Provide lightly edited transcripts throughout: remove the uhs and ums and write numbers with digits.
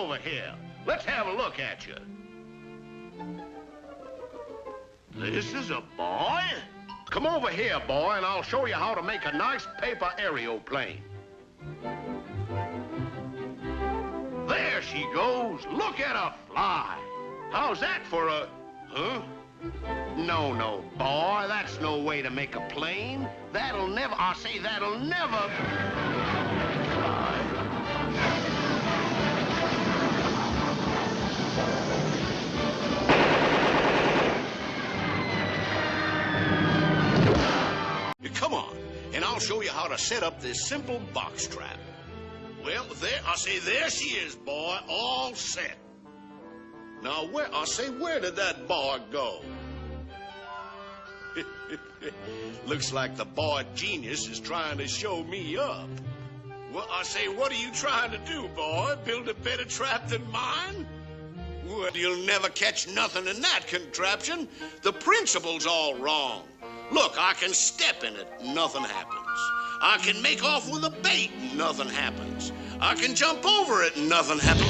over here. Let's have a look at you. This is a boy? Come over here, boy, and I'll show you how to make a nice paper aeroplane. There she goes. Look at her fly. How's that for a... Huh? No, no, boy, that's no way to make a plane. That'll never... I say that'll never... fly. Come on, and I'll show you how to set up this simple box trap. Well, there she is, boy, all set. Now, where did that boy go? Looks like the boy genius is trying to show me up. Well, what are you trying to do, boy? Build a better trap than mine? Well, you'll never catch nothing in that contraption. The principle's all wrong. Look, I can step in it, nothing happens. I can make off with a bait, nothing happens. I can jump over it, nothing happens.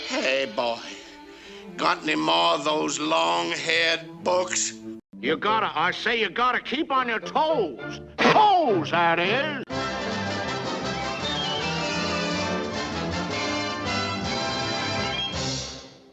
Hey, boy, got any more of those long-haired books? You gotta keep on your toes. Toes, that is.